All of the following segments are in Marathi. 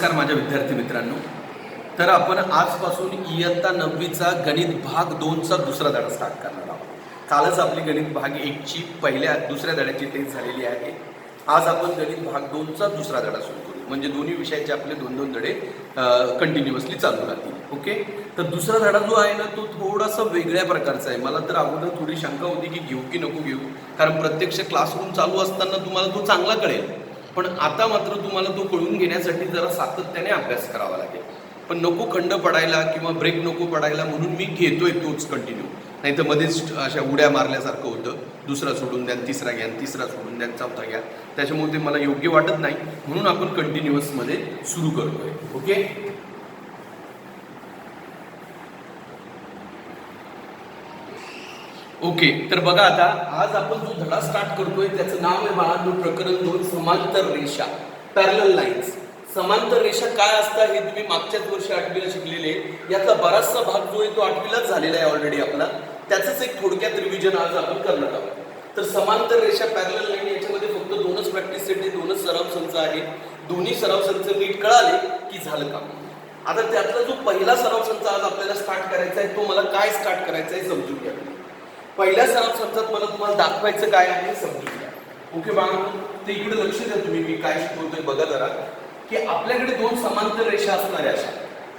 नमस्कार माझ्या विद्यार्थी मित्रांनो. तर आपण आजपासून इयत्ता 9वीचा गणित भाग 2चा दुसरा धडा स्टार्ट करणार आहोत. कालच आपली गणित भाग 1ची दुसऱ्या धड्याची टेस्ट झालेली आहे. आज आपण गणित भाग 2चा दुसरा धडा सुरू करू. म्हणजे दोन्ही विषयाचे आपले दोन धडे कंटिन्युअसली चालू राहतील. ओके. तर दुसरा धडा जो आहे ना तो थोडासा वेगळ्या प्रकारचा आहे. मला तर अगोदर थोडी शंका होती की घेऊ की नको घेऊ, कारण प्रत्यक्ष क्लासरूम चालू असताना तुम्हाला तो चांगला कळेल, पण आता मात्र तुम्हाला तो कळून घेण्यासाठी जरा सातत्याने अभ्यास करावा लागेल. पण नको खंड पडायला किंवा ब्रेक नको पडायला म्हणून मी घेतोय तोच कंटिन्यू. नाही तर मध्येच अशा उड्या मारल्यासारखं होतं. दुसरा सोडून द्या, तिसरा घ्या, तिसरा सोडून द्या, चौथा घ्या. त्याच्यामुळे ते मला योग्य वाटत नाही, म्हणून आपण कंटिन्युअसमध्ये सुरू करतोय. ओके. ओके. तर बघा, आता आज आपण जो धडा स्टार्ट करतोय त्याचं नाव आहे बाळांनो प्रकरण 2 समांतर रेषा, पॅरलल लाईन्स. समांतर रेषा काय असतात हे तुम्ही मागच्याच वर्षी 8वीला शिकलेले. यातला बराचसा भाग जो आहे तो 8वीलाच झालेला आहे ऑलरेडी आपला. त्याचंच एक थोडक्यात रिव्हिजन आज आपण करणार आहोत. तर समांतर रेषा, पॅरलल लाईन याच्यामध्ये फक्त 2च प्रॅक्टिस सेट आहे, 2च सराव संच आहे. दोन्ही सराव संच नीट कळाले की झालं काम. आता त्यातला जो पहिला सराव संच आज आपल्याला स्टार्ट करायचा आहे तो मला काय स्टार्ट करायचा आहे समजून घ्या. पहिल्या सराव संचात मला तुम्हाला दाखवायचं काय आहे समजून घ्या. ओके बाळांनो, ते इकडे लक्ष द्या तुम्ही, मी काय शिकवतोय बघा जरा. की आपल्याकडे दोन समांतर रेषा असणाऱ्या अशा,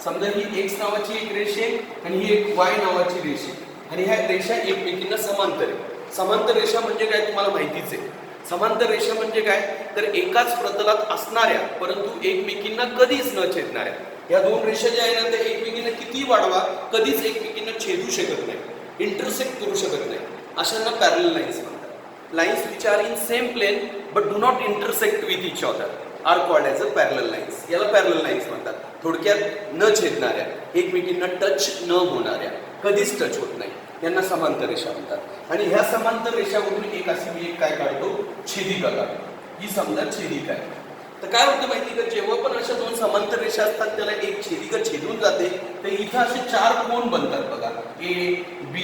समजा ही एक्स नावाची एक रेषा आहे आणि ही एक वाय नावाची रेषा आहे, आणि ह्या रेषा एकमेकींना समांतर आहे. समांतर रेषा म्हणजे काय तुम्हाला माहितीच आहे. समांतर रेषा म्हणजे काय, तर एकाच प्रतलात असणाऱ्या परंतु एकमेकींना कधीच न छेदणाऱ्या या दोन रेषा ज्या आहे ना त्या एकमेकींना किती वाढवा कधीच एकमेकींना छेदू शकत नाही, इंटरसेक्ट करू शकत नाही, अशांना पॅरलल लाईन्स म्हणतात. Lines which are in same plane but do not intersect with each other are called as a parallel lines. याला पॅरलल लाईन्स म्हणतात. थोडक्यात न छेदणाऱ्या, एकमेकींना टच न होणाऱ्या, कधीच टच होत नाही, यांना समांतर रेषा म्हणतात. आणि ह्या समांतर रेषामधून एक अशी मी एक काय काढतो, छेदिका काढतो. ही समजा छेदिका आहे. तर काय होतं माहिती का, जेव्हा पण अशा दोन समांतर रेषा असतात त्याला एक छेदिका छेदून जाते, तर इथं असे 4 कोन बनतात बघा. ए बी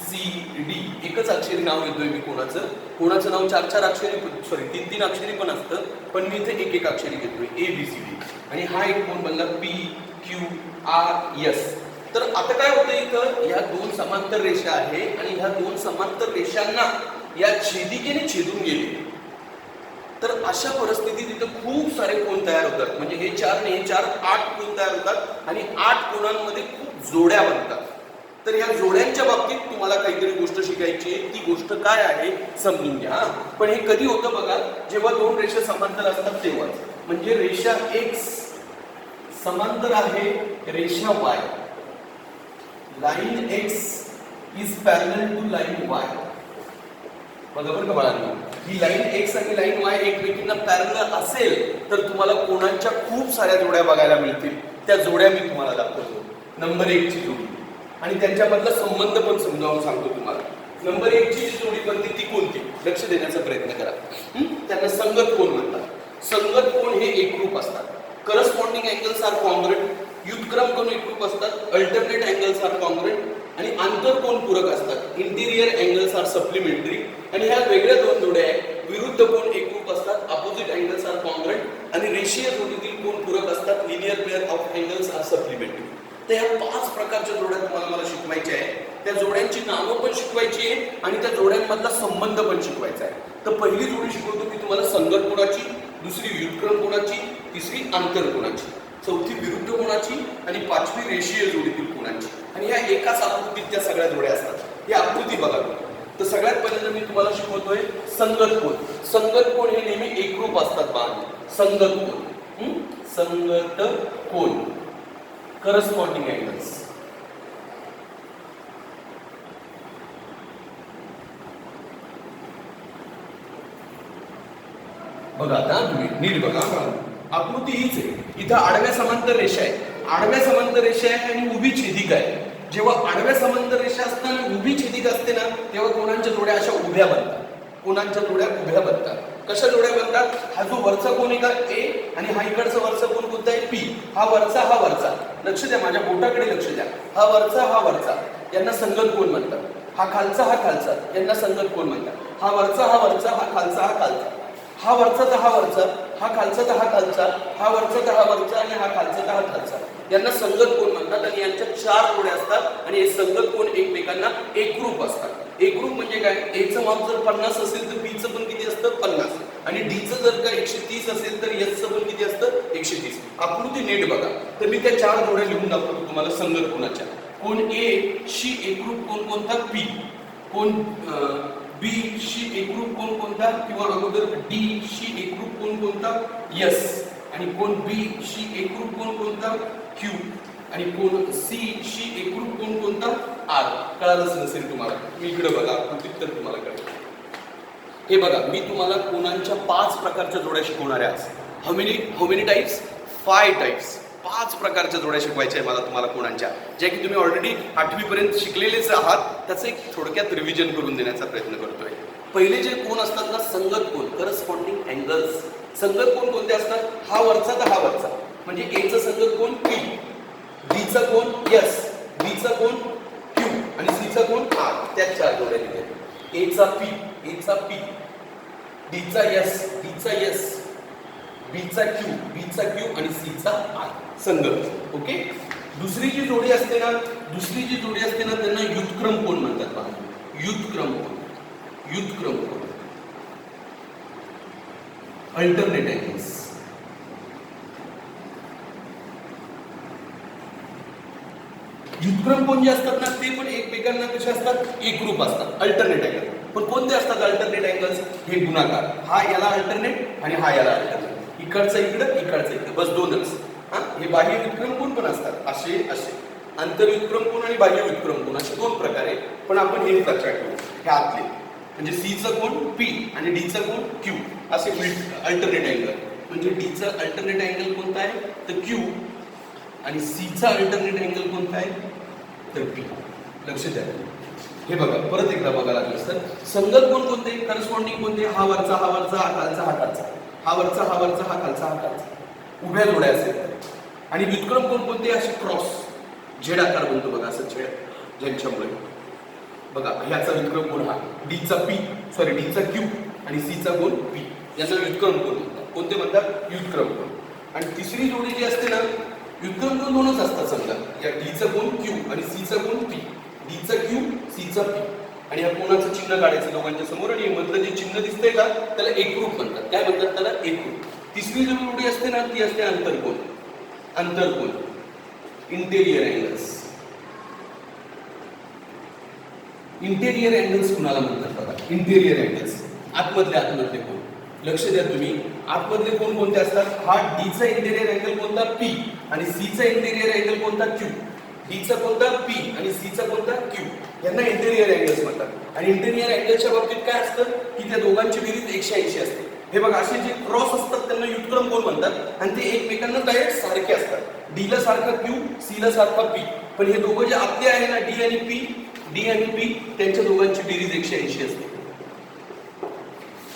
सी डी, एकच अक्षरी नाव घेतोय मी कोणाचं नाव 4 अक्षरी, सॉरी 3 अक्षरी पण असतं, पण मी इथे एक अक्षरी घेतोय, ए बी सी डी. आणि हा एक कोन बनला पी क्यू आर एस. तर आता काय होतं, इथं ह्या दोन समांतर रेषा आहे आणि ह्या दोन समांतर रेषांना या छेदिकेने छेदून गेले. तर अशा परिस्थितीत इथं खूप सारे कोन तयार होतात. म्हणजे हे 4 ने 4 8 कोन तयार होतात आणि 8 कोनांमध्ये खूप जोड्या बनतात. तर ह्या जोड्यांच्या बाबतीत तुम्हाला काहीतरी गोष्ट शिकायची आहे. ती गोष्ट काय आहे समजून घ्या. पण हे कधी होतं बघा, जेव्हा दोन रेषा समांतर असतात तेव्हा. म्हणजे रेषा एक्स समांतर आहे रेषा Y. Line X is parallel to line Y. बरोबर का बाळांनो, ही लाईन एक्स आणि लाईन वाय एकमेकींना पॅरलल असेल तर तुम्हाला कोणाच्या खूप साऱ्या जोड्या बघायला मिळतील. त्या जोड्या मी तुम्हाला दाखवतो. नंबर 1 ची जोडी आणि त्यांच्यामधला संबंध पण समजावून सांगतो तुम्हाला. नंबर 1 ची जी जोडी बनते ती कोणती, लक्ष देण्याचा प्रयत्न करा. त्यांना संगत कोन म्हणतात. संगत कोन हे एकरूप असतात. Corresponding angles are congruent. व्युत्क्रम कोन एकरूप असतात. Alternate angles are congruent. आणि आंतर कोन पूरक असतात. Interior angles are supplementary. आणि ह्या वेगळ्या दोन जोड्या आहेत. विरुद्ध कोन एकरूप असतात. Opposite angles are congruent. आणि रेषीय जोडीतील कोन पूरक असतात. Linear pair of angles are supplementary. तर ह्या 5 प्रकारच्या जोड्या तुम्हाला मला शिकवायच्या आहे. त्या जोड्यांची नावं पण शिकवायची आहे आणि त्या जोड्यांमधला संबंध पण शिकवायचा आहे. तर पहिली जोडी शिकवतो मी तुम्हाला संगत कोनाची, दुसरी व्युत्क्रम कोनाची, तिसरी आंतर कोनाची, चौथी विरुद्ध कोनाची आणि 5वी रेषीय जोडीतील कोनाची. आणि ह्या एकाच आकृतीत त्या सगळ्या जोड्या असतात. ही आकृती बघा. तर सगळ्यात पहिल्यांदा मी तुम्हाला शिकवतोय संगत कोन. संगत कोन हे नेहमी एकरूप असतात बाळांनो. संगत कोन, संगत कोन, करस्पॉन्डिंग अँगल्स. बघा आता तुम्ही नीट बघा. आकृती हीच आहे. इथं आडव्या समांतर रेषा आहे, आडव्या समांतर रेषा आहे आणि उभी छेदिका आहे. जेव्हा आडव्या समांतर रेषा असताना उभी छेदिका असते ना तेव्हा कोणाच्या जोड्या अशा उभ्या बनतात. कोणाच्या जोड्या उभ्या बनतात. कशा जोड्या बनतात, हा जो वरचा कोन आहे का ए आणि हा इकडचा वरचा कोन कोणता आहे पी. हा वरचा, लक्ष द्या माझ्या बोटाकडे लक्ष द्या. हा वरचा यांना संगत कोन म्हणतात. हा खालचा यांना संगत कोन म्हणतात. हा वरचा हा खालचा, हा वरचा हा खालचा तर हा खालचा, हा वरचा तर हा वरचा आणि हा खालचा तर हा खालचा. यांना संगत कोण म्हणतात आणि यांच्या 4 जोड्या असतात आणि हे संगत कोण एकमेकांना एकरूप असतात. एकरूप म्हणजे काय? एचं माप जर 50 असेल तर बीचं पण किती असतं? 50. आणि डीचं जर का 130 असेल तर एसचं पण किती असतं? 130. आकृती नीट बघा. तर मी त्या 4 जोड्या लिहून दाखवतो तुम्हाला संगत कोणाच्या. कोण ए शी एकरूप कोण कोणता? पी. कोण बी शी एकरूप कोण कोणता? किंवा अगोदर डी शी एकरूप कोण कोणता? एस. आणि कोण बी शी एकरूप कोण कोणता? क्यू. आणि कोण सी शी एकरूप कोण कोणता? आर. कळालंच नसेल तुम्हाला, मी इकडे बघा आकृतीत तर तुम्हाला कळेल. हे बघा, मी तुम्हाला कोणांच्या 5 प्रकारच्या जोड्या शिकवणार आहे आज. How many types? 5 टाइप्स. 5 प्रकारच्या जोड्या शिकवायच्या आहे मला तुम्हाला कोणांच्या, ज्या की तुम्ही ऑलरेडी 8वी पर्यंत शिकलेलेच आहात. त्याचं एक थोडक्यात रिव्हिजन करून देण्याचा प्रयत्न करतोय. पहिले जे कोण असतात ना, संगत कोण, करस्पॉन्डिंग अँगल्स. संगत कोण कोणते असतात? हा वरचा तर हा वरचा, म्हणजे एचं संगत कोण? पी. बीचा कोण? एस. बीचा कोण? क्यू. आणि सीचा कोण? आर. त्या 4 जोड्या दिल्या. एचा पी, एचा पी, डीचा एस, डीचा एस, बीचा क्यू, बीचा क्यू आणि सीचा आर. संगत. ओके. दुसरी जी जोडी असते ना, त्यांना युद्धक्रम कोण म्हणतात पहा. युद्धक्रम कोण, युद्धक्रम कोण, अल्टरनेट अँगल्स. युद्धक्रम कोण जे असतात ना, ते पण एकमेकांना कसे असतात? एकरूप असतात. Alternate angle. पण कोणते असतात अल्टरनेट अँगल्स? हे गुणाकार. हा याला अल्टरनेट आणि हा याला अल्टरनेट. इकडचा इकडं, इकडचा इकडं, बस 2च. हे बाह्य व्युत्क्रम कोण पण असतात, असे असे. आंतरव्युत्क्रम कोण आणि बाह्य व्युत्क्रम कोण, असे 2 प्रकार आहेत. पण आपण हे लक्षात ठेवू, हे आतले म्हणजे सीचं कोण? पी. आणि डीचं कोण? क्यू. असे अल्टरनेट अँगल. म्हणजे डीचं अल्टरनेट अँगल कोणता आहे? तर क्यू. आणि सीचा अल्टरनेट अँगल कोणता आहे? तर पी. लक्ष द्या. हे बघा, परत एकदा बघा लागलं तर संगत कोण कोणते? करस्पॉन्डिंग कोणते? हा वरचा हा वरचा, हा खालचा हा खालचा, हा वरचा हा वरचा, हा खालचा हा खालचा, उभ्या जोड्या असेल. आणि व्युत्क्रम कोण कोणते? असे क्रॉस, झेड आकार बनतो बघा, असं झेड, ज्यांच्यामुळे बघा ह्याचा व्युत्क्रम कोण? हा डीचा पी, सॉरी डीचा क्यू आणि सीचा कोण? पी. याचा व्युत्क्रम कोण म्हणतात? कोणते म्हणतात? व्युत्क्रम कोण. आणि तिसरी जोडी जी असते ना, व्युत्क्रम कोण 2च असतात. समजा या डीचा कोण? क्यू आणि सीचा कोण? पी. डीचा क्यू, सीचा पी. आणि या कोणाचं चिन्ह काढायचं दोघांच्या समोर, आणि मधलं जे चिन्ह दिसतंय का, त्याला एकरूप म्हणतात. काय म्हणतात त्याला? एकरूप. तिसरी जी जोडी असते ना, ती असते आंतरकोन. आंतरकोन, इंटेरियर अँगल्स. इंटेरियर अँगल्स कुणाला म्हणतात बघा? इंटेरियर अँगल्स, आतमधले कोण. लक्ष द्या तुम्ही, आतमधले कोण कोणते असतात? हा डीचा इंटेरियर अँगल कोणता? पी. आणि सीचा इंटेरियर अँगल कोणता? क्यू. डीचा कोणता? पी. आणि सीचा कोणता? क्यू. यांना इंटेरियर अँगल्स म्हणतात. आणि इंटेरियर अँगलच्या बाबतीत काय असतं की त्या दोघांची बेरीज 180 असते. हे बघा, असे जे क्रॉस असतात त्यांना व्युत्क्रम कोण म्हणतात. आणि ते एकमेकांना डायरेक्ट सारखे असतात. डीला सारखा क्यू, सीला सारखा पी. पण हे दोघं जे आतले आहे ना, डी आणि पी, त्यांच्या दोघांची बेरीज 180 असते.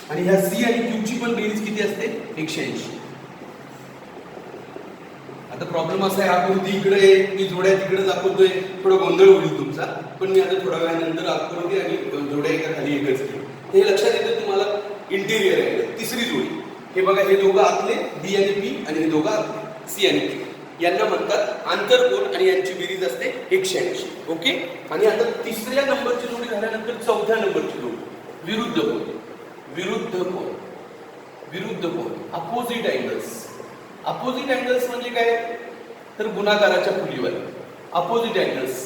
आणि ह्या सी आणि क्यूची पण बेरीज किती असते? 180. आता प्रॉब्लेम असा आहे, आकृती इकडे आहे, मी जोड्या तिकडे दाखवतोय, थोडा गोंधळ होईल तुमचा. पण मी आता थोड्या वेळानंतर आकृती आणि जोड्या एका खाली एकच घेईन. हे लक्षात येतं तुम्हाला. इंटेरियर अँगल, तिसरी जोडी. हे बघा, हे दोघं आतले डी आणि पी, आणि हे दोघं आतले सी आणि क्यू. यांना म्हणतात आंतरकोन, आणि यांची बेरीज असते 180. ओके. आणि आता तिसऱ्या नंबरची जोडी झाल्यानंतर 4थ्या नंबरची जोडी, विरुद्ध कोन. विरुद्ध कोन, विरुद्ध कोन, अपोजिट अँगल्स. अपोजिट अँगल्स म्हणजे काय? तर गुणाकाराच्या फुलीवर. Opposite angles.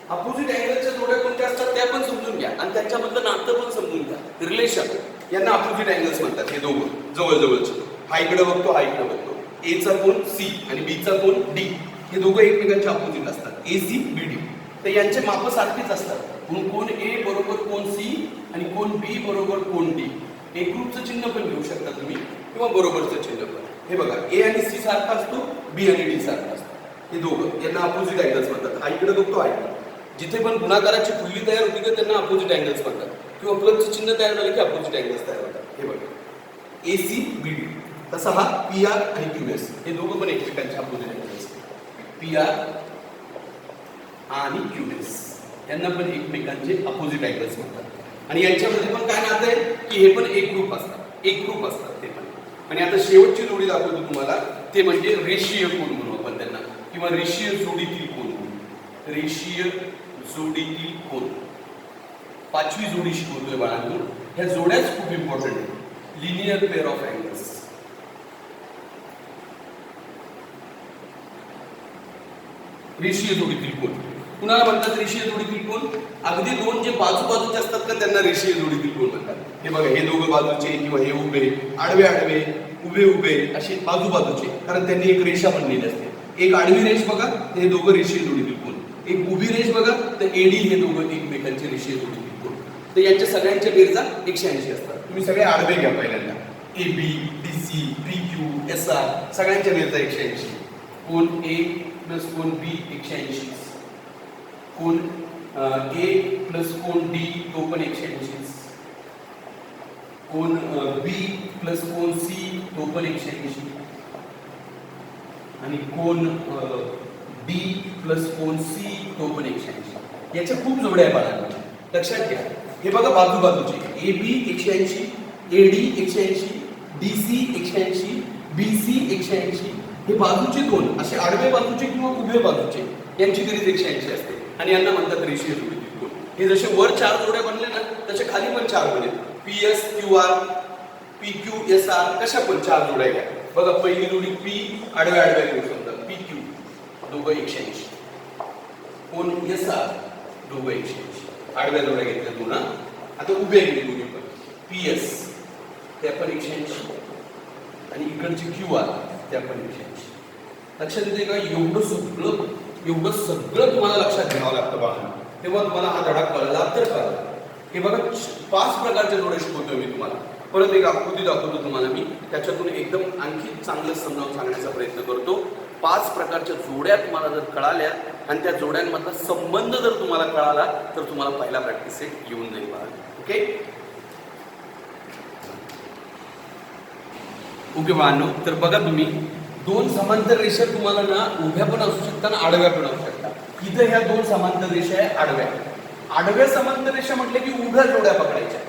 अपोजिट अँगलच्या जोड्या कोणत्या असतात त्या पण समजून घ्या, आणि त्यांच्यामधलं नातं पण समजून घ्या, रिलेशन. यांना अपोजिट अँगल्स म्हणतात. हे दोघं जवळजवळचे, हा इकडे बघतो, हा इकडे बघतो. एचा कोण? सी. आणि बीचा कोण? डी. हे दोघं एकमेकांच्या अपोजिट असतात, ए सी बी डी. तर यांचे माप सारखेच असतात. म्हणून कोण ए बरोबर कोण सी, आणि कोण बी बरोबर कोण डी. एकरूपचं चिन्ह पण घेऊ शकता तुम्ही, किंवा बरोबरचं चिन्ह पण. हे बघा, ए आणि सी सारखा असतो, बी आणि डी सारखा असतो. हे दोघं, यांना अपोजिट अँगल्स म्हणतात. हा इकडे बघतो, हा इकडे. जिथे पण गुणाकाराची फुल्ली तयार होती का, त्यांना अपोजिट अँगल्स म्हणतात. किंवा प्लसचं चिन्ह तयार झालं की अपोजिट अँगल्स तयार होतात. हे बघा, ए सी बी डी. तसा हा पी आर आणि क्यू एस, हे दोघं पण एकमेकांचे अपोजिट अँगल्स. पी आर आणि क्यू एस, यांना पण एकमेकांचे अपोजिट अँगल्स म्हणतात. आणि यांच्यामध्ये पण काय नातं आहे की हे पण एकरूप असतात. एकरूप असतात ते पण. आणि आता शेवटची जोडी दाखवतो तुम्हाला, ते म्हणजे रेषीय कोन म्हणू आपण त्यांना, किंवा रेषीय जोडीतील कोन म्हणू. रेषीय जोडीतील कोन 5वी जोडी शिकवतोय बाळांनो. ह्या जोड्याच खूप इम्पॉर्टंट आहे. Linear pair of angles. रेषीय जोडीतील कोन कुणाला म्हणतात? रेषीय जोडीतील कोन अगदी दोन जे बाजूबाजूचे असतात का त्यांना रेषीय जोडीतील कोन म्हणतात. हे बघा, हे दोघं बाजूचे किंवा हे उभे, आडवे आडवे, उभे उभे असे बाजूबाजूचे, कारण त्यांनी एक रेषा बनलेली असते. एक आडवी रेष बघा, हे दोघं रेषीय जोडीतील कोन. एक उभी रेष बघा, तर एडी हे दोघं एकमेकांचे रेषीय जोडीतील कोन. तर यांच्या सगळ्यांच्या बेरजा 180 असतात. तुम्ही सगळे आडवे घ्या पहिल्यांदा. A B, D C, P Q, S R सगळ्यांच्या बेरजा 180. कोन ए प्लस कोन बी 180. कोन ए प्लस कोन डी तो पण 180. कोन बी प्लस कोन सी तो पण 180. आणि कोन डी प्लस कोन सी तो पण 180. याच्या खूप जोड्या आहे बाळांना, लक्षात घ्या. हे बघा बाजूबाजूचे, A B 180, A D 180, D C 180, B C 180. हे बाजूचे कोन असे आडवे बाजूचे किंवा उभे बाजूचे, यांची बेरीज 180 असते आणि यांना म्हणतात रेषीय जोडीतील कोन. हे जसे वर 4 जोड्या बनले ना, तसे खाली पण 4 बनेल. P S Q R, P Q S R, कशा पण 4 जोड्या घ्या. बघा, पहिली जोडी पी आडव्या आडव्या घेऊ समजा, पी क्यू दोघं 180. कोन एस आर दोघं 180. आडव्या जोड्या घेतल्या दोन. आता उभ्या घेतली दोन्ही पण, पी एस त्या पण 180 आणि इकडची क्यू आर त्या पण 180. लक्षात येते का? एवढं सगळं तुम्हाला लक्षात घ्यावं लागतं बाळा, तेव्हा तुम्हाला हा धडा कळला तर कळला. हे बघा, 5 प्रकारच्या जोड्या शिकवतोय मी तुम्हाला. परत एक आकृती दाखवतो तुम्हाला मी, त्याच्यातून एकदम आणखी चांगलं समजावून सांगण्याचा प्रयत्न करतो. 5 प्रकारच्या जोड्या तुम्हाला जर कळाल्या आणि त्या जोड्यांमधला संबंध जर तुम्हाला कळाला तर तुम्हाला पहिला प्रॅक्टिस सेट येऊन जाईल बाळा. ओके ओके बाळांनो, तर बघा तुम्ही, 2 समांतर रेषा तुम्हाला ना उभ्या पण असू शकतात आणि आडव्या पण असू शकतात. इथं ह्या 2 समांतर रेषा आहे आडव्या. आडव्या समांतर रेषा म्हटलं की उभ्या जोड्या पकडायच्या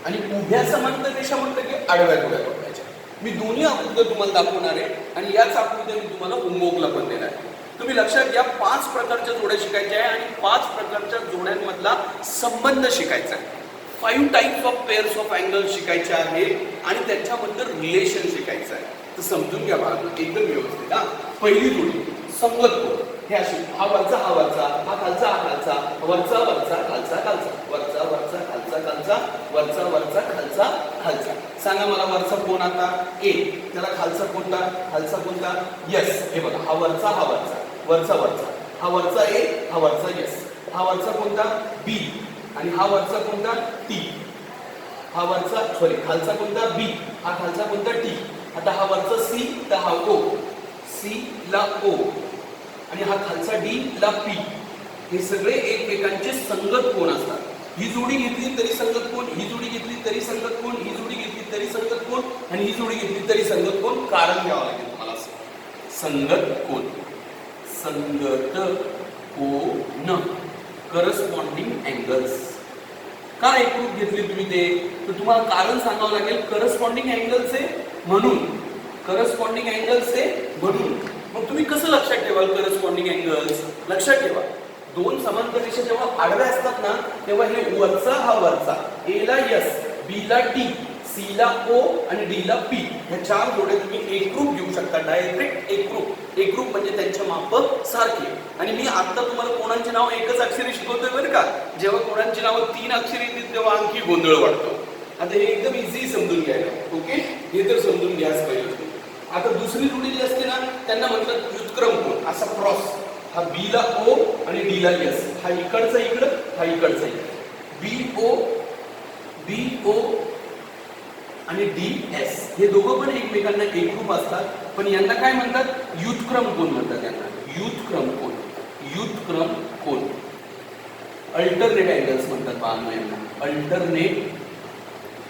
आणि उभ्या समांतर रेषा म्हटलं की आडव्या जोड्या पकडायच्या. मी दोन्ही आकृत्या तुम्हाला दाखवणार आहे आणि याच आकृत्या मी तुम्हाला होमवर्कला पण देणार आहे. तुम्ही लक्षात घ्या, 5 प्रकारच्या जोड्या शिकायच्या आहे आणि 5 प्रकारच्या जोड्यांमधला संबंध शिकायचा आहे. 5 types of pairs of angle शिकायचे आहे आणि त्याच्याबद्दल रिलेशन शिकायचं आहे. तर समजून घ्या बाळा एकदम व्यवस्थित. पहिली जोडी संगत कोन. हे अशी, हा वरचा हा वरचा, हा खालचा हा खालचा, वरचा वरचा खालचा खालचा, वरचा वरचा खालचा खालचा, वरचा वरचा खालचा खालचा. सांगा मला वरचा कोण आता ए, त्याला खालचा कोणता? खालचा कोणता? यस. हे बघा, हा वरचा हा वरचा, वरचा वरचा, हा वरचा ए, हा वरचा यस. हा वरचा कोणता? बी. आणि हा वरचा कोणता? टी. हा वरचा खालचा कोणता? बी. हा खालचा कोणता? टी. आता हा वरचा सी, तर हा ओ, सी ला ओ, आणि हा खालचा डी ला पी. हे सगळे एकमेकांचे संगत कोण असतात. ही जोडी घेतली तरी संगत कोण, ही जोडी घेतली तरी संगत कोण, ही जोडी घेतली तरी संगत कोण, आणि ही जोडी घेतली तरी संगत कोण. कारण घ्यावं लागेल तुम्हाला. संगत कोण, संगत कोन, करस्पॉन्डिंग अँगल्स. का एकरूप घेतली तुम्ही ते, तर तुम्हाला कारण सांगावं लागेल. करस्पॉन्डिंग अँगल्सचे म्हणून, करस्पॉन्डिंग अँगल्सचे म्हणून. मग तुम्ही कसं लक्षात ठेवाल करस्पॉन्डिंग अँगल्स? लक्षात ठेवा, 2 समांतर रेषा जेव्हा आडव्या असतात ना, तेव्हा हे वरचा हा वरचा, ए ला एस, बी ला टी, सी ला ओ आणि डी ला पी, ह्या 4 जोड्या तुम्ही एकरूप घेऊ शकता. डायरेक्ट एकरूप. एकरूप म्हणजे त्यांच्या माप सारखे. आणि मी आता तुम्हाला कोणांची नाव एकच अक्षरी शिकवतोय बरं का. जेव्हा कोणांची नावं 3 अक्षरी येतील तेव्हा आणखी गोंधळ वाढतो. आता हे एकदम इझी समजून घ्यायला. ओके, हे तर समजून घ्याच पाहिजे. आता दुसरी जोडी जी असते ना, त्यांना म्हणतात व्युत्क्रम कोन. असा क्रॉस, हा बी ला ओ आणि डी ला एस, हा इकडचा इकडं, हा इकडचा इकडं, बी ओ आणि डी एस. हे दोघं पण एकमेकांना एकरूप असतात, पण यांना काय म्हणतात? व्युत्क्रम कोन म्हणतात यांना. व्युत्क्रम कोन, व्युत्क्रम कोन. अल्टरनेट अँगल्स म्हणतात बाळांनो यांना. Alternate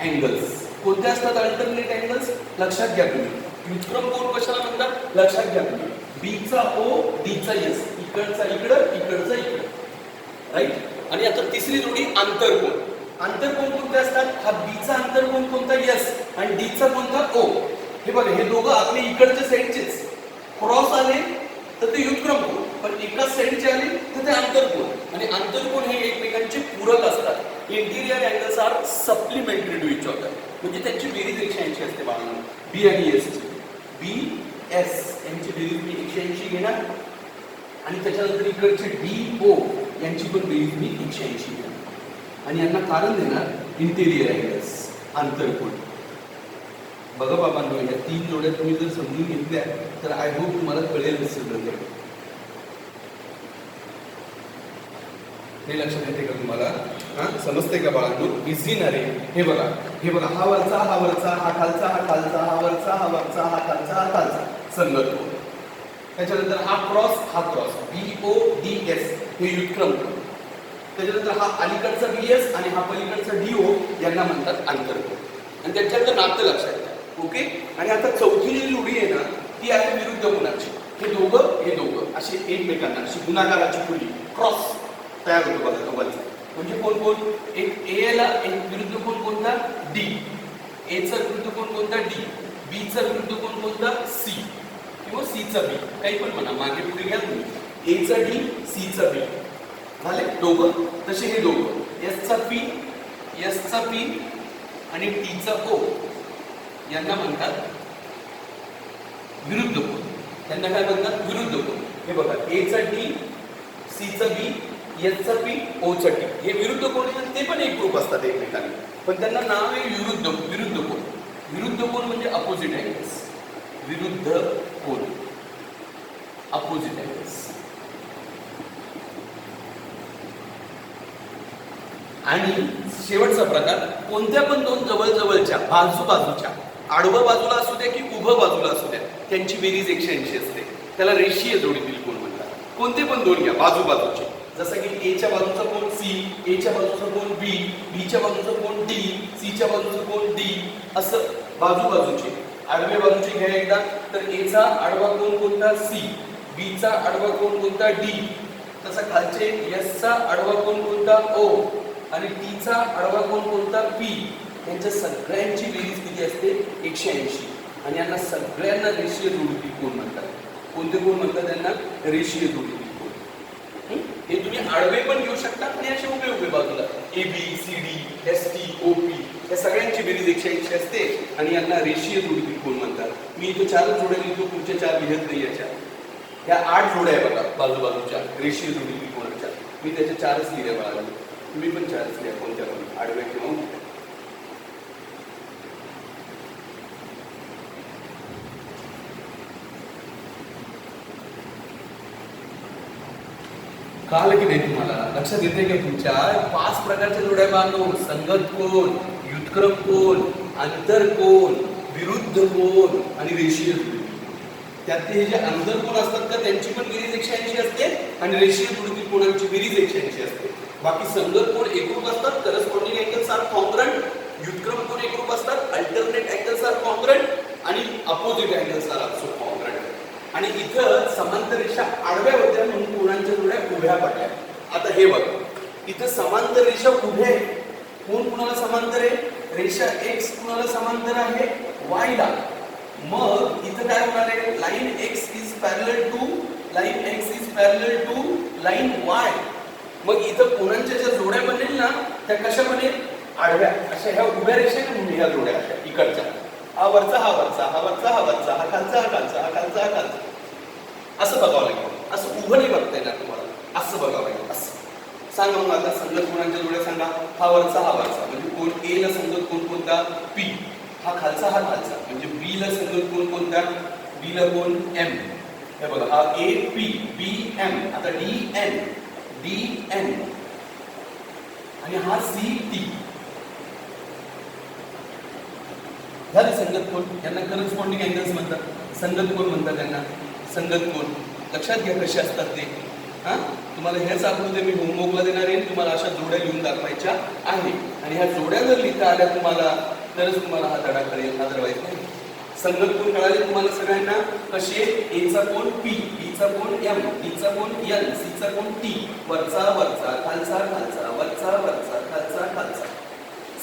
angles. कोणते असतात अल्टरनेट अँगल्स? लक्षात घ्या तुम्ही. व्युत्क्रम कोन कशाला म्हणतात? लक्षात घ्या तुम्ही. बी चा ओ, डी चा एस, इकडचा इकडं, इकडचा इकडं, राईट. आणि आता तिसरी जोडी आंतरकोन. आंतरकोन कोणते असतात? हा बी चा आंतरकोन कोणता? एस, आणि डी चा कोणता? ओ. हे बघा, हे दोघं आपले इकडच्या साईडचेच, क्रॉस आले तर ते व्युत्क्रम कोण, पण एकाच साईडचे आले तर ते आंतरकोण, आणि आंतरकोण हे एकमेकांचे पूरक असतात. Interior angles are supplementary to each other, म्हणजे त्यांची बेरीज 180 असते बाळांनो. बी आणि एस ची, बी एस यांची बेरीज मी 180 घेणार, आणि त्याच्यानंतर इकडचे डी ओ यांची पण बेरीज मी 180 घेणार, आणि यांना कारण देणार इंटिरियर अँगल्स, आंतरकोण. बघा बाबांनो, या 3 जोड्या तुम्ही जर समजून घेतल्या तर आय होप तुम्हाला कळेल सगळं. हे लक्षात येते का तुम्हाला? हा, समजते का बाळांनो? इझी ना रे. हे बघा, हे बघा, हा वरचा, हा वरचा, हा खालचा, हा खालचा, हा वरचा, हा वरचा, हा खालचा, हा खालचा, संगत कोण. त्याच्यानंतर हा क्रॉस, हा cross, B O D S हे व्युत्क्रम कोण. त्याच्यानंतर हा अलीकडचा बी एस आणि हा पलीकडचा डी ओ यांना म्हणतात आंतरकोण, आणि त्यांच्यातलं नातं लक्षात घ्या. ओके. आणि आता चौथी जी जोडी आहे ना, ती आहे विरुद्ध कोणाची. हे दोघं असे एकमेकांना अशी गुणाकाराची पुरी क्रॉस तयार होतो बघा दोघांचा. म्हणजे कोण कोण, एक ए ला एक विरुद्ध कोण कोणता, डी. एचा विरुद्ध कोण कोणता, डी. बीचा विरुद्ध कोण कोणता, सी, किंवा सीचा बी, काही पण म्हणा, मागे पुढे घ्या तुम्ही. एचा डी, सीचा बी झाले दोघं. तसे हे दोघं एसचा पी, एसचा पी आणि टीचा ओ यांना म्हणतात विरुद्ध कोण. त्यांना काय म्हणतात, विरुद्ध कोण. हे बघा, एचा डी, सीचा बी, एसचा पी, ओचा टी, हे विरुद्ध कोण. ते पण एक ग्रुप असतात एकमेकांना, पण त्यांना नाव आहे विरुद्ध कोण. विरुद्ध कोण म्हणजे अपोजिट अँगल्स. विरुद्ध कोण, अपोजिट अँगल्स. आणि शेवटचा प्रकार, कोणत्या पण दोन जवळच्या बाजूच्या, आडवं बाजूला असू द्या की उभं बाजूला असू द्या, त्यांची बेरीज 180 असते. त्याला रेषीय जोडीतील कोण म्हणतात. कोणते पण दोन घ्या बाजूचे, जसं की एच्या बाजूचा कोण सी, एच्या बाजूचा कोण बी, बीच्या बाजूचा कोण डी, सीच्या बाजूचा कोण डी, असं बाजूचे. आडव्या बाजूचे घ्या एकदा, तर एचा आडवा कोण कोणता, सी. बीचा आडवा कोण कोणता, डी. तसा खालचे एसचा आडवा कोण कोणता, ओ. आणि टीचा आडवा कोण कोणता, पी. यांच्या सगळ्यांची बेरीज किती असते, 180. आणि यांना सगळ्यांना रेषीय जोडीतील कोण म्हणतात. कोणते कोण म्हणतात त्यांना, रेषीय जोडीतील कोण. हे तुम्ही आडवे पण घेऊ शकता आणि असे उभे बाजूला, A B C D S T O P, या सगळ्यांची बेरीज 180 असते, आणि यांना रेषीय जोडीतील कोण म्हणतात. मी इथे 4 जोड्या लिहितो, पुढच्या 4 लिहत नाही. याच्या या 8 जोड्या आहे बघा बाजूच्या रेषीय जोडीतील कोणाच्या. मी त्याच्या 4च लिहिल्या बघा, तुम्ही पण 4च लिहा, कोणत्या पण आडव्या किंवा उभ्या. कळलं की नाही तुम्हाला? लक्षात येते का तुमच्या? 5 प्रकारच्या जोड्या बांधून, संगत कोण, व्युत्क्रम कोण, आंतरकोण, विरुद्ध कोण आणि रेषीय जोडी. त्यात हे जे आंतरकोण असतात का, त्यांची पण बेरीज 180 असते, आणि रेषीय जोडीतील कोणांची बेरीज 180 असते. बाकी संगत कोण एकरूप असतात, करस्पॉन्डिंग अँगल्स आर कॉन्ग्रंट. व्युत्क्रम कोण एकरूप असतात, अल्टरनेट अँगल्स आर कॉन्ग्रंट, आणि opposite angles are also congruent. आणि इथं समांतर रेषा आडव्या होत्या म्हणून कोणांच्या जोड्या उभ्या पडल्या. आता हे बघ, इथं समांतर रेषा उभ्या आहे. कोण कुणाला समांतर आहे, रेषा एक्स कुणाला समांतर आहे, वाय ला. मग इथं काय होणार आहे, line X is parallel to line X is parallel to line Y. मग इथं कोणांच्या ज्या जोड्या बनेल ना, त्या कशा बनेल, आडव्या. अशा ह्या उभ्या रेषा म्हणून ह्या जोड्या अशा इकडच्या, हा वरचा हा वरचा, हा वरचा हा वरचा, हा खालचा हा खालचा, हा खालचा हा खालचा, असं बघावं लागेल. असं उभं नाही बघता येणार तुम्हाला, असं बघावं लागेल. असं सांगा मग आता, संगत कोणाच्या जोड्या सांगा. हा वरचा हा वरचा म्हणजे कोण, ए ला संगत कोण कोणता, पी. हा खालचा हा खालचा म्हणजे बी ला संगत कोण कोणता, बी ला कोण, एम. हे बघा, हा ए पी, बी एम. आता डी एन, डी एन, आणि हा सी टी. झाले संगत कोण. यांना करस्पॉन्डिंग अँगल्स म्हणतात. संगत कोण म्हणतात त्यांना, संगत कोण. लक्षात घ्या कसे असतात ते. हा, तुम्हाला हेच आकृती मी होमवर्कला देणार आहे. तुम्हाला अशा जोड्या लिहून दाखवायच्या आहे, आणि ह्या जोड्या जर लिहिता आल्या तुम्हाला, तरच तुम्हाला हा धडा कळेल, अदरवाईज नाही. संगत कोण कळाले तुम्हाला सगळ्यांना कसे, एचा कोण पी, बीचा कोण एम, टीचा कोण एन, सीचा कोण टी. वरचा वरचा, खालचा खालचा, वरचा वरचा, खालचा खालचा,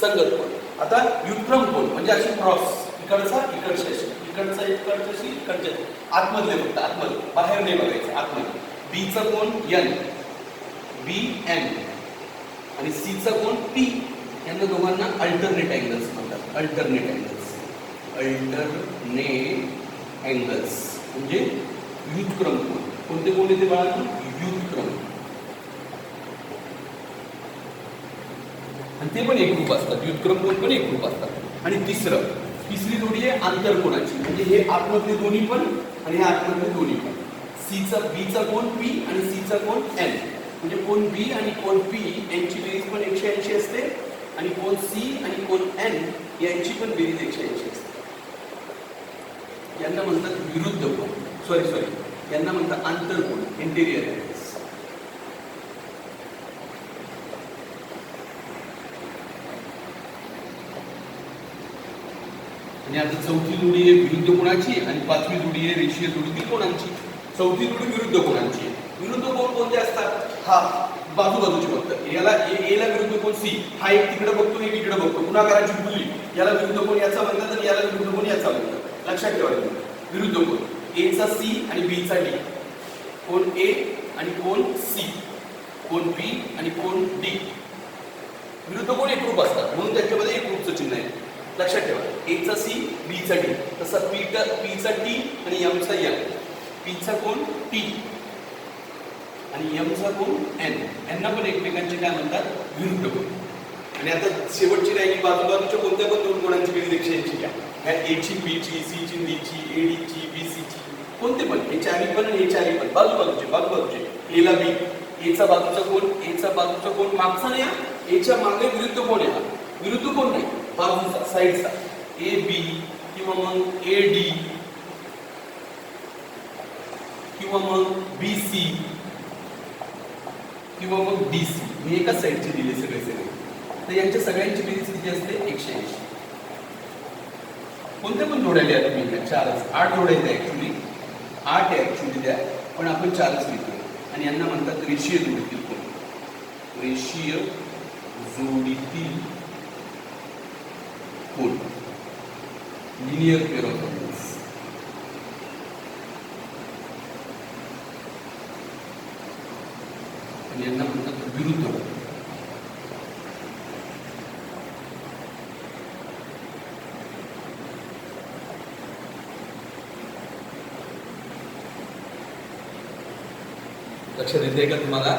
संगत कोण. आता व्युत्क्रम कोण म्हणजे अशी क्रॉस इकडचा इकडच्याशी इकडचा इकडच्याशी इकडच्या आतमधले फक्त आतमध्ये बाहेर नाही बघायचं आतमध्ये. बीचा कोण एन बी एन आणि सीचा कोण पी. यांना दोघांना अल्टरनेट अँगल्स म्हणतात. अल्टरनेट अँगल्स म्हणजे व्युत्क्रम कोण. कोणते कोण येते बाळांनो व्युत्क्रम आणि ते पण एकरूप असतात. व्युत्क्रम कोण पण एकरूप असतात. आणि तिसरी जोडी आहे आंतरकोणाची म्हणजे हे आतमधले दोन्ही पण आणि हे आतमधले दोन्ही पण. बीचा कोण पी आणि सीचा कोण एन म्हणजे कोण बी आणि कोण पी यांची बेरीज पण 180 असते आणि कोण सी आणि कोण एन यांची पण बेरीज 180 असते. यांना म्हणतात विरुद्ध कोण. सॉरी यांना म्हणतात आंतरकोण इंटेरियर अँगल्स. आणि आता चौथी जोडी आहे विरुद्ध कोणाची आणि पाचवी जोडी आहे रेषीय जोडी कोणाची. चौथी जोडी विरुद्ध कोणाची. विरुद्ध कोण कोणते असतात. हा बाजूबाजूचे फक्त याला एला विरुद्ध कोण सी. हा एक तिकडे बघतो एक इकडे बघतो गुणाकाराची फुली. याला विरुद्ध कोण याचा म्हणतात आणि याला विरुद्ध कोण याचा म्हणतात. लक्षात ठेवायचं विरुद्ध कोण. एचा सी आणि बीचा डी. कोण ए आणि कोण सी. कोण बी आणि कोण डी. विरुद्ध कोण एकरूप असतात म्हणून त्याच्यामध्ये एकरूपचं चिन्ह आहे. लक्षात ठेवा एचा सी बीचा डी. तसा पीचा टी आणि एमचा एम. पीचा कोण टी आणि एमचा कोण एन. यांना पण एकमेकांचे काय म्हणतात विरुद्ध कोण. आणि आता शेवटची राहिली बाजूबाजूच्या कोणत्या पण दोन कोणांची बेरीज 180 घ्या. ह्या एची बीची सीची डीची एडीची बीसीची कोणते पण हे चारी पण हे चारी पण बाजूबाजूचे एला बी. एचा बाजूचा कोण मागचा नाही. एच्या मागे विरुद्ध कोण आहे. विरुद्ध कोण नाही बाजूचा साईडचा ए बी किंवा मग ए डी किंवा मग बी सी किंवा मग डी सी. मी एकाच साईडचे दिले सगळे. तर यांच्या सगळ्यांची बेरीज किती असते 180. कोणत्या पण जोड्या लिहा तुम्ही. 8 जोड्या आहेत ऍक्च्युली 8 आहे ऍक्च्युली द्या पण आपण 4च लिहितो. आणि यांना म्हणतात रेषीय जोडीतील कोण. रेषीय जोडीतील कोण लिनियर पेअर ऑफ अँगल्स. आणि यांना म्हणतात विरुद्ध कोण. लक्षात येते का तुम्हाला.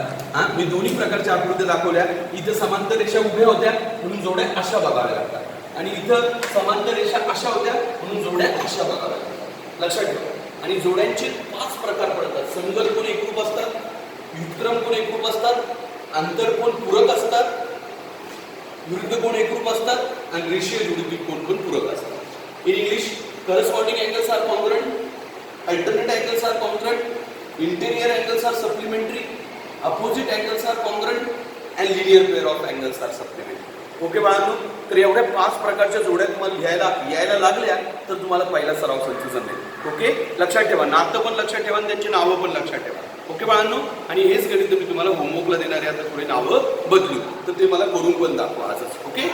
मी दोन्ही प्रकारच्या आकृत्या दाखवल्या. इथं समांतर रेषा उभ्या होत्या म्हणून जोड्या अशा बघाव्या लागतात आणि इथं समांतर रेषा अशा होत्या म्हणून जोड्या अशा बघाव्या लागतात. लक्षात ठेवा. आणि जोड्यांचे 5 प्रकार पडतात. संगत कोण एकरूप असतात. व्युत्क्रम कोण एकरूप असतात. आंतरकोण पूरक असतात. विरुद्ध कोण एकरूप असतात आणि रेषीय जोडीतील कोण पण पूरक असतात. In English corresponding angles are congruent, alternate angles are congruent, interior angles are supplementary, opposite angles are congruent and linear pair of angles are supplementary. Okay बाळांनो. तर एवढ्या 5 प्रकारच्या जोड्या तुम्हाला यायला लागल्या तर तुम्हाला पहिला सराव संच जमेल. ओके लक्षात ठेवा. नातं पण लक्षात ठेवा आणि त्यांची नावं पण लक्षात ठेवा. ओके बाळांनो. आणि हेच गणित मी तुम्हाला होमवर्कला देणारे आता थोडे नावं बदलू तर ते मला करून पण दाखवा आजच. ओके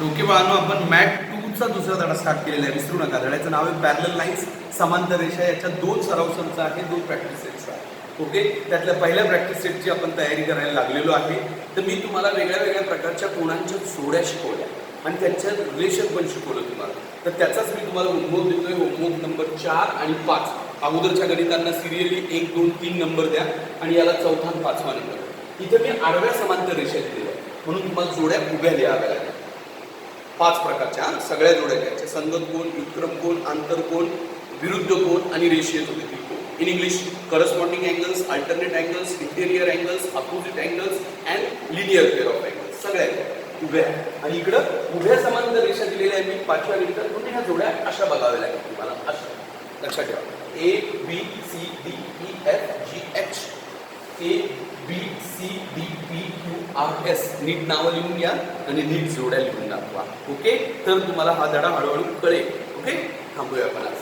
ओके बाळांनो. आपण मॅट 2चा दुसरा धडा स्टार्ट केलेला आहे. विसरू नका. धड्याचं नाव आहे पॅरलल लाईन्स समांतर रेषा. याच्या 2 सराव संच आहे 2 प्रॅक्टिस सेट्स आहे. ओके त्यातल्या पहिल्या प्रॅक्टिस सेटची आपण तयारी करायला लागलेलो आहे. तर मी तुम्हाला वेगळ्या प्रकारच्या कोणांच्या जोड्या शिकवल्या आणि त्यांच्या रिलेशन पण शिकवलं तुम्हाला. तर त्याचाच मी तुम्हाला होमवर्क देतोय. होमवर्क नंबर 4 आणि 5. अगोदरच्या गणितांना सिरियली 1, 2, 3 नंबर द्या आणि याला 4था आणि 5वा नंबर. इथं मी आडव्या समांतर रेषा दिलेल्या म्हणून तुम्हाला जोड्या उभ्या लिहाव्या लागल्या. 5 प्रकारच्या सगळ्या जोड्या घ्यायच्या. संगत कोण, व्युत्क्रम कोण, आंतरकोण, विरुद्ध कोण आणि रेषीय जोडीतील कोण. In English corresponding angles, alternate angles, interior angles, opposite angles and linear pair of angles. सगळ्या उभ्या. आणि इकडं उभ्या समांतर रेषा दिलेल्या आहे मी 5व्या गणितात. म्हणून ह्या जोड्या अशा बघाव्या लागतात तुम्हाला. अशा लक्षात ठेवा. A B C D E F G H A B C D P Q R S. नीट नावं लिहून घ्या आणि नीट जोड्या लिहून दाखवा. ओके तर तुम्हाला हा धडा हळूहळू कळेल. ओके थांबूया आपण आज.